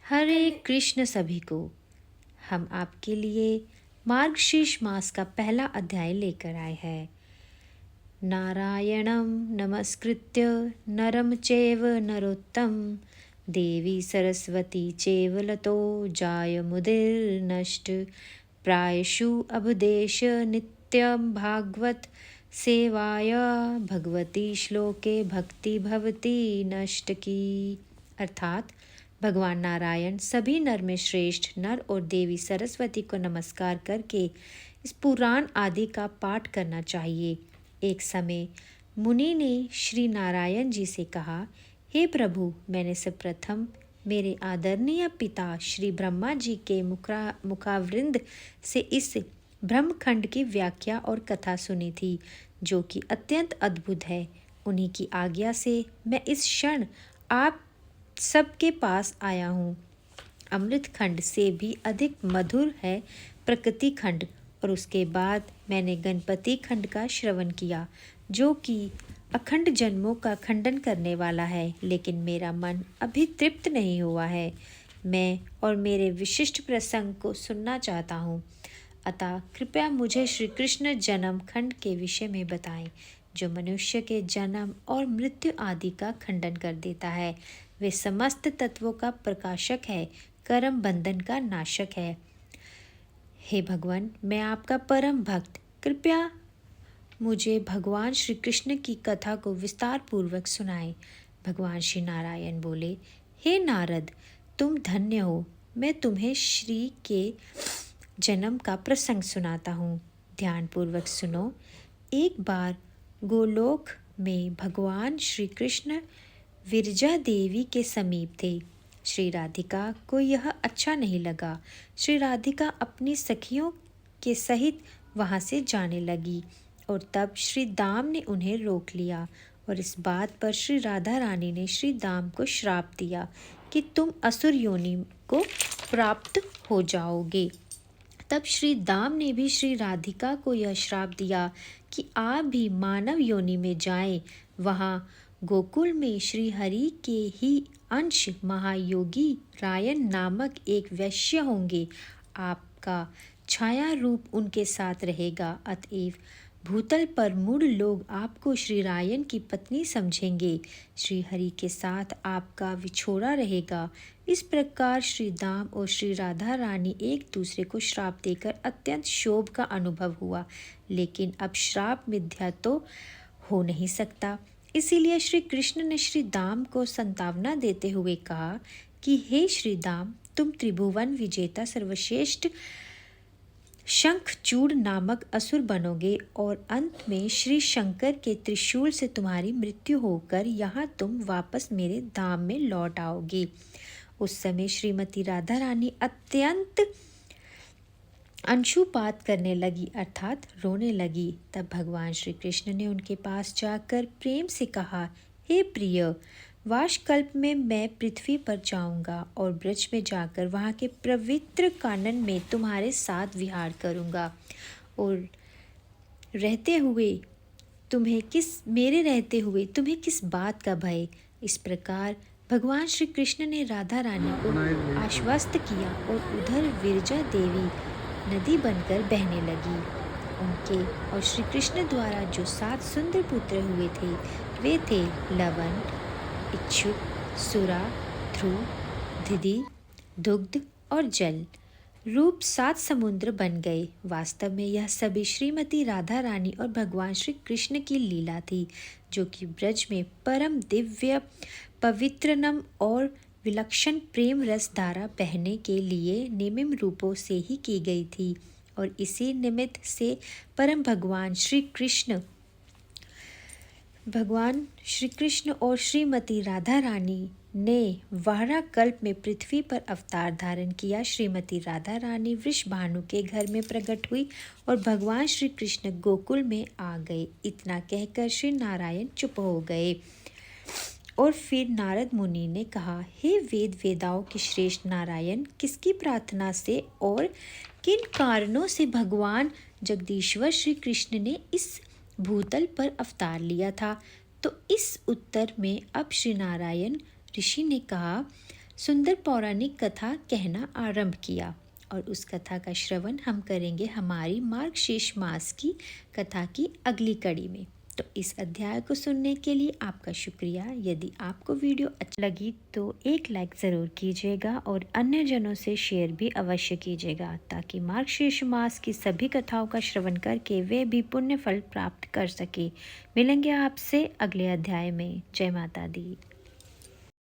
हरे कृष्ण सभी को। हम आपके लिए मार्गशीर्ष मास का पहला अध्याय लेकर आए हैं। नारायणं नमस्कृत्य नरं चैव नरोत्तम देवी सरस्वती चैव लतो जायमुदीर्नष्ट प्रायशु अभदेश नित्यं भागवत सेवाय भगवती श्लोके भक्ति भवती नष्ट की। अर्थात भगवान नारायण सभी नर में श्रेष्ठ नर और देवी सरस्वती को नमस्कार करके इस पुराण आदि का पाठ करना चाहिए। एक समय मुनि ने श्री नारायण जी से कहा, हे प्रभु, मैंने सर्वप्रथम मेरे आदरणीय पिता श्री ब्रह्मा जी के मुखावृंद से इस ब्रह्मखंड की व्याख्या और कथा सुनी थी, जो कि अत्यंत अद्भुत है। उन्हीं की आज्ञा से मैं इस क्षण आप सबके पास आया हूँ। अमृत खंड से भी अधिक मधुर है प्रकृति खंड, और उसके बाद मैंने गणपति खंड का श्रवण किया, जो कि अखंड जन्मों का खंडन करने वाला है। लेकिन मेरा मन अभी तृप्त नहीं हुआ है। मैं और मेरे विशिष्ट प्रसंग को सुनना चाहता हूँ। अतः कृपया मुझे श्री कृष्ण जन्म खंड के विषय में बताएं, जो मनुष्य के जन्म और मृत्यु आदि का खंडन कर देता है। वे समस्त तत्वों का प्रकाशक है, कर्म बंधन का नाशक है। हे भगवान, मैं आपका परम भक्त, कृपया मुझे भगवान श्री कृष्ण की कथा को विस्तार पूर्वक सुनाएं। भगवान श्री नारायण बोले, हे नारद, तुम धन्य हो। मैं तुम्हें श्री के जन्म का प्रसंग सुनाता हूँ। ध्यान पूर्वक सुनो। एक बार गोलोक में भगवान श्री कृष्ण विरजा देवी के समीप थे। श्री राधिका को यह अच्छा नहीं लगा। श्री राधिका अपनी सखियों के सहित वहाँ से जाने लगी, और तब श्री दाम ने उन्हें रोक लिया, और इस बात पर श्री राधा रानी ने श्री दाम को श्राप दिया कि तुम असुर योनि को प्राप्त हो जाओगे। तब श्री दाम ने भी श्री राधिका को यह श्राप दिया कि आप भी मानव योनि में जाएं। वहाँ गोकुल में श्री हरि के ही अंश महायोगी रायन नामक एक वैश्य होंगे। आपका छाया रूप उनके साथ रहेगा, अतएव भूतल पर मूढ़ लोग आपको श्री रायन की पत्नी समझेंगे। श्री हरि के साथ आपका विछोड़ा रहेगा। इस प्रकार श्री दाम और श्री राधा रानी एक दूसरे को श्राप देकर अत्यंत शोभ का अनुभव हुआ। लेकिन अब श्राप मिथ्या तो हो नहीं सकता। इसीलिए श्री कृष्ण ने श्री दाम को संतावना देते हुए कहा कि हे श्री दाम, तुम त्रिभुवन विजेता सर्वश्रेष्ठ शंखचूड़ नामक असुर बनोगे, और अंत में श्री शंकर के त्रिशूल से तुम्हारी मृत्यु होकर यहाँ तुम वापस मेरे धाम में लौट आओगे। उस समय श्रीमती राधा रानी अत्यंत अंशुपात करने लगी, अर्थात रोने लगी। तब भगवान श्री कृष्ण ने उनके पास जाकर प्रेम से कहा, हे प्रिय, वाशकल्प में मैं पृथ्वी पर जाऊंगा और ब्रज में जाकर वहाँ के पवित्र कानन में तुम्हारे साथ विहार करूंगा, और मेरे रहते हुए तुम्हें किस बात का भय। इस प्रकार भगवान श्री कृष्ण ने राधा रानी को आश्वस्त किया, और उधर विरजा देवी नदी बनकर बहने लगी। उनके और श्री कृष्ण द्वारा जो 7 सुंदर पुत्र हुए थे, वे थे लवन, इच्छुक, सुरा, ध्रुव, दिधि, दुग्ध और जल। रूप 7 समुद्र बन गए। वास्तव में यह सभी श्रीमती राधा रानी और भगवान श्री कृष्ण की लीला थी, जो कि ब्रज में परम दिव्य पवित्रनम और विलक्षण प्रेम रस धारा बहने के लिए निमिम रूपों से ही की गई थी। और इसी निमित्त से परम भगवान श्री कृष्ण और श्रीमती राधा रानी ने वारा कल्प में पृथ्वी पर अवतार धारण किया। श्रीमती राधा रानी वृषभानु के घर में प्रकट हुई, और भगवान श्री कृष्ण गोकुल में आ गए। इतना कहकर श्री नारायण चुप हो गए। और फिर नारद मुनि ने कहा, हे वेद वेदाओं के श्रेष्ठ नारायण, किसकी प्रार्थना से और किन कारणों से भगवान जगदीश्वर श्री कृष्ण ने इस भूतल पर अवतार लिया था? तो इस उत्तर में अब श्री नारायण ऋषि ने कहा, सुंदर पौराणिक कथा कहना आरंभ किया और उस कथा का श्रवण हम करेंगे हमारी मार्गशीर्ष मास की कथा की अगली कड़ी में। तो इस अध्याय को सुनने के लिए आपका शुक्रिया। यदि आपको वीडियो अच्छी लगी तो एक लाइक ज़रूर कीजिएगा और अन्य जनों से शेयर भी अवश्य कीजिएगा ताकि मार्गशीर्ष मास की सभी कथाओं का श्रवण करके वे भी पुण्य फल प्राप्त कर सके। मिलेंगे आपसे अगले अध्याय में। जय माता दी।